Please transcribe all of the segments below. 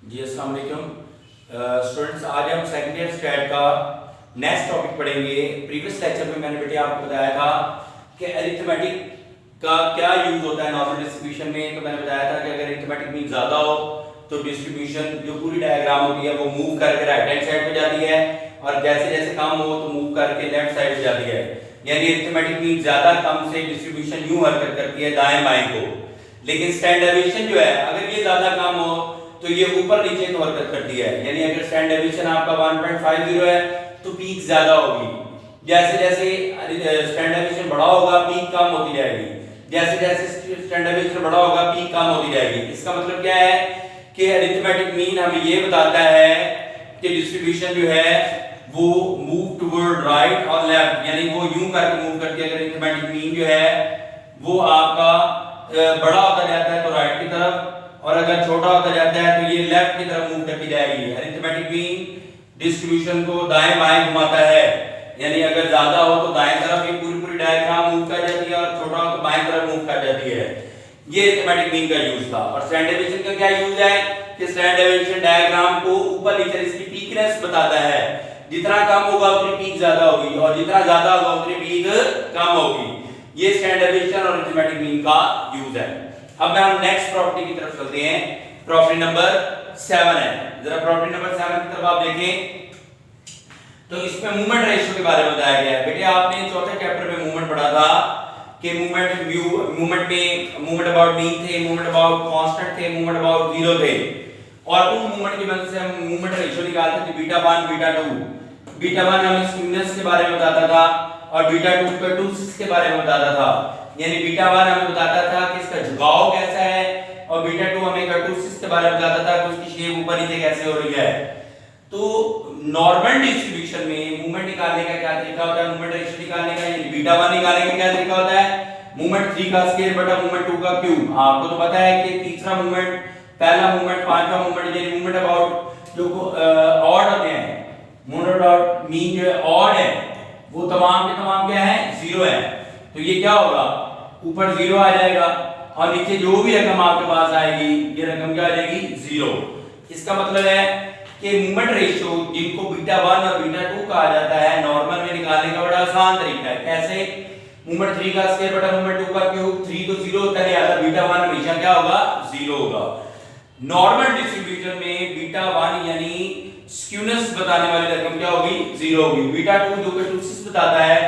जी अस्सलाम वालेकुम स्टूडेंट्स। आज हम सेकंड ईयर स्टैट का नेक्स्ट टॉपिक पढ़ेंगे। प्रीवियस लेक्चर में मैंने बेटे आपको बताया था कि अरिथमेटिक का क्या यूज होता है नॉर्मल डिस्ट्रीब्यूशन में। तो मैंने बताया था कि अगर अरिथमेटिक मीन ज्यादा हो तो डिस्ट्रीब्यूशन जो पूरी डायग्राम होती है वो मूव करके राइट हैंड साइड पे जाती है, और जैसे जैसे कम हो तो मूव करके लेफ्ट साइड पे जाती है। यानी अरिथमेटिक मीन ज्यादा कम से डिस्ट्रीब्यूशन यूं हरकत करती है दाएं बाएं को। लेकिन स्टैंडर्ड डेविएशन जो है अगर ये ज्यादा कम हो तो ये ऊपर नीचे को हरकत करती है। यानी अगर स्टैंडर्ड डेविएशन आपका 1.50 है तो पीक ज्यादा होगी। जैसे जैसे स्टैंडर्ड डेविएशन बड़ा होगा पीक कम होती जाएगी, जैसे जैसे स्टैंडर्ड डेविएशन बड़ा होगा पीक कम होती जाएगी। इसका मतलब क्या है कि अरिथमेटिक मीन हमें ये बताता है कि डिस्ट्रीब्यूशन जो है वो मूव टुवर्ड राइट और लेफ्ट, यानी वो यूं करके मूव करती है। अगर अरिथमेटिक मीन जो है वो आपका बड़ा होता जाता है तो राइट की तरफ, और अगर छोटा होता जाता है तो ये लेफ्ट की तरफ मूव करती जाएगी। अरिथमेटिक मीन डिस्ट्रीब्यूशन को दाएं बाएं घुमाता है, यानी अगर ज्यादा हो तो दाएं तरफ ये पूरी पूरी डायग्राम मूव कर जाती है, और छोटा हो तो बाएं तरफ मूव कर जाती है। ये अरिथमेटिक मीन का यूज था। और स्टैंडर्ड डेविएशन का क्या यूज है कि स्टैंडर्ड डेविएशन डायग्राम को ऊपर नीचे इसकी पीकनेस बताता है। जितना कम होगा उतनी पीक ज्यादा होगी, और जितना ज्यादा होगा उतनी पीक कम होगी। ये स्टैंडर्ड डेविएशन और अरिथमेटिक मीन का यूज है। अब हम नेक्स्ट प्रॉपर्टी की तरफ चलते हैं। प्रॉपर्टी नंबर 7 है। जरा प्रॉपर्टी नंबर 7 की तरफ आप देखें तो इसमें मूवमेंट रेशियो के बारे में बताया गया है। बेटे आपने चौथे चैप्टर में मूवमेंट पढ़ा था कि मूवमेंट में मूवमेंट अबाउट मीन थे, मूवमेंट अबाउट कांस्टेंट थे, मूवमेंट अबाउट जीरो थे, और उन मूवमेंट की मदद से हम मूवमेंट रेशियो निकालते थे बीटा 1 बीटा 2। बीटा 1 हमें स्मूथनेस के बारे में बताता था और बीटा 2 कर्टूसिस के बारे में बताता था। यानी बीटा 1 हमें बताता था कि इसका झुकाव कैसा है, और बीटा 2 हमें कर्टूसिस के बारे में बताता था कि उसकी शेप ऊपर नीचे कैसे हो रही है। तो नॉर्मल डिस्ट्रीब्यूशन में मूवमेंट निकालने का क्या तरीका होता है, मूवमेंट रेशियो निकालने का, यानी बीटा 1 निकालने का क्या तरीका होता है, मूवमेंट 3 का स्क्वायर बटा मूवमेंट 2 का क्यूब। आपको तो पता है कि तीसरा मूवमेंट, पहला मूवमेंट, पांचवा मूवमेंट, यानी मूवमेंट अबाउट जो ऑड होते हैं, मूवमेंट अबाउट मीन जो ऑड है वो तमाम के तमाम क्या है, जीरो है। तो ये क्या होगा, ऊपर जीरो आ जाएगा, और नीचे जो भी रकम आपके पास आएगी ये रकम क्या आ जाएगी, जीरो। इसका मतलब है कि मूवमेंट रेशियो जिनको बीटा 1 और बीटा 2 कहा जाता है नॉर्मल में निकालने का बड़ा आसान तरीका है। कैसे, मूवमेंट 3 का स्क्वायर बटा मूवमेंट 2 का क्यूब। 3 तो जीरो होता है, लिहाजा बीटा 1 हमेशा क्या होगा, जीरो होगा। नॉर्मल डिस्ट्रीब्यूशन में बीटा 1 यानी स्क्यूनेस बताने वाली रकम क्या होगी, जीरो होगी। बीटा 2 जो कर्टूसिस बताता है,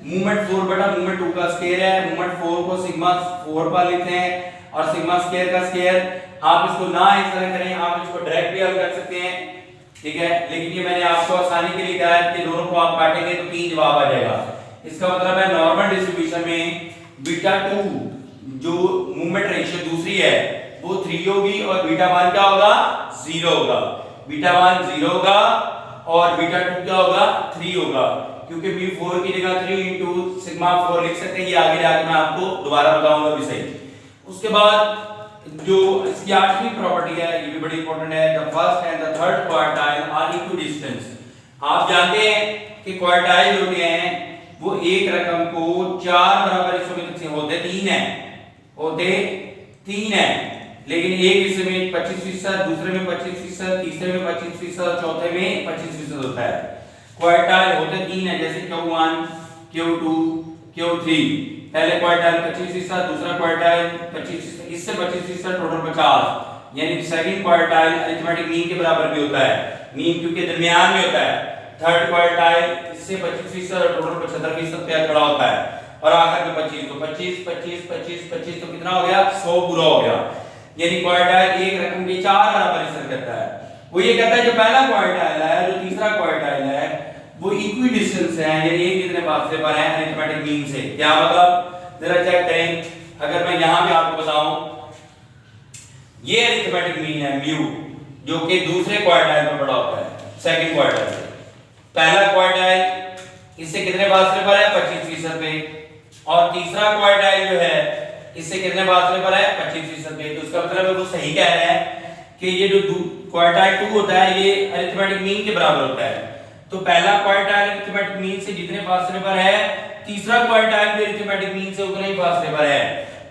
मूवमेंट 4 बटा मूवमेंट 2 का स्क्वायर है। मूवमेंट 4 को सिग्मा 4 पर लिखते हैं, और सिग्मा स्क्वायर का स्क्वायर आप इसको ना इस तरह करें, आप इसको डायरेक्ट भी हल कर सकते हैं, ठीक है। लेकिन ये मैंने आपको आसानी के लिए कहा है कि दोनों को आप काटेंगे तो 3 जवाब आ जाएगा। इसका मतलब है नॉर्मल डिस्ट्रीब्यूशन में बीटा 2 जो मूवमेंट रेशियो दूसरी है वो 3 होगी, और बीटा 1 क्या होगा, 0 होगा। बीटा 1 0 होगा और बीटा 2 क्या होगा, 3 होगा, क्योंकि b4 की जगह 3 into सिग्मा 4 लिख सकते हैं। ये आगे जाकर मैं आपको दोबारा बताऊंगा भी सही। उसके बाद जो इसकी आठवीं प्रॉपर्टी है ये भी बड़ी इंपॉर्टेंट है, the first and the third quartile are equal distance. आप जानते हैं कि क्वार्टाइल होते हैं वो एक रकम को 4 बराबर हिस्सों में तकसीम होते 3 है, होते 3 है, लेकिन एक हिस्से में 25%, दूसरे में 25%, तीसरे में 25%, चौथे में 25% होता है। क्वार्टाइल होते 3 है, जैसे Q1 Q2 Q3। पहले क्वार्टाइल 25%, दूसरा क्वार्टाइल 25%, इससे 25% टोटल 50, यानी सेकंड क्वार्टाइल अरिथमेटिक मीन के बराबर भी होता है, मीन क्योंकि दरमियान में होता है। थर्ड क्वार्टाइल इससे 25% टोटल 75% पे खड़ा होता है, और आखिर में 25, तो 25 25 25 25 तो कितना हो गया, 100 पूरा हो गया। यानी क्वार्टाइल एक रकम के 4 बराबर हिस्सा करता है। वो ये कहता है जो पहला क्वार्टाइल है, जो तीसरा क्वार्टाइल है, वो इक्वी डिस्टेंस है, यानी एक कितने फासले पर है अरिथमेटिक मीन से। क्या मतलब, जरा चेक करें। अगर मैं यहां पे आपको बताऊं, ये अरिथमेटिक मीन है म्यू, जो कि दूसरे क्वार्टाइल पर बड़ा होता है, सेकंड क्वार्टाइल से। पहला क्वार्टाइल इससे कितने फासले पर है, 25% पे, और तीसरा क्वार्टाइल जो है इससे कितने फासले पर है, 25% पे। तो उसका मतलब है वो सही कह रहे हैं कि ये जो क्वार्टाइल 2 होता है ये अरिथमेटिक मीन के बराबर होता है। तो पहला क्वार्टाइल अरिथमेटिक मीन से जितने फासले पर है, तीसरा क्वार्टाइल भी अरिथमेटिक मीन से उतने ही फासले पर है।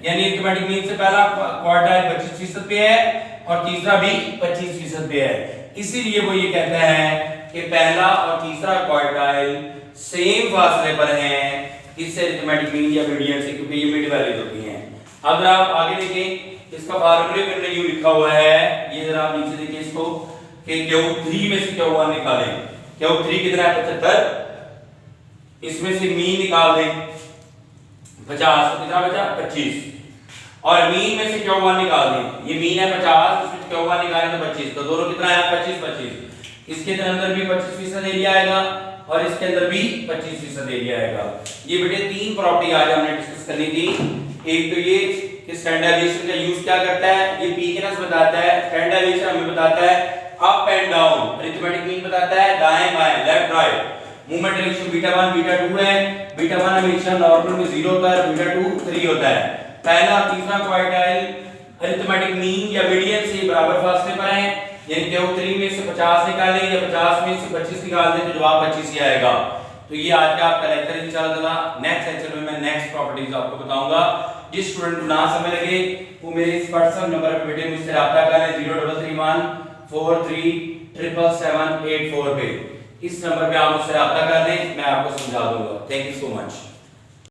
यानी अरिथमेटिक मीन से पहला क्वार्टाइल 25% पे है, और तीसरा भी 25% पे है। इसीलिए वो ये कहता है कि पहला और तीसरा क्वार्टाइल सेम फासले पर हैं इससे अरिथमेटिक मीन या मीडियन से, क्योंकि ये मिड वैल्यूज होती हैं। अगर आप आगे देखें इसका फार्मूले में हमने यूं लिखा हुआ है, ये जरा आप नीचे देखिए इसको कि Q3 में से Q1 निकालें। Q3 कितना है 75, इसमें से मीन निकाल दें 50, तो कितना बचा 25, और मीन में से Q1 निकाल दें, ये मीन है 50, इसमें से Q1 निकालें तो 25, तो दोनों कितना आया 25 25। इसके अंदर भी 25% एरिया आएगा और इसके अंदर भी 25% एरिया आएगा। ये बेटे तीन प्रॉपर्टी आज हमने डिस्कस करनी थी। एक तो ये कि स्टैंडर्डाइजेशन का यूज क्या करता है, ये पीकनेस बताता है, स्टैंडर्डाइजेशन हमें बताता है up and down, arithmetic mean बताता है दाएं बाएं left right, movement direction beta 1 beta 2 है, बीटा 1 हमेशा नॉर्मल में 0 होता है, बीटा 2 3 होता है। पहला तीसरा क्वार्टाइल अरिथमेटिक मीन या मीडियन से बराबर फासले पर है, यानी Q3 में से 50 निकालें या 50 में से 25 निकाल दें तो जवाब 25 ही आएगा। तो ये आज का आपका लेक्चर इंशाल्लाह। नेक्स्ट लेक्चर में मैं नेक्स्ट प्रॉपर्टीज आपको बताऊंगा। जिस स्टूडेंट को ना समय लगे वो मेरे इस व्हाट्सएप नंबर पे बेटे मुझसे राब्ता करें 0331 437778 पे। इस नंबर पे आप मुझसे राब्ता कर लें, मैं आपको समझा दूंगा। Thank you so much.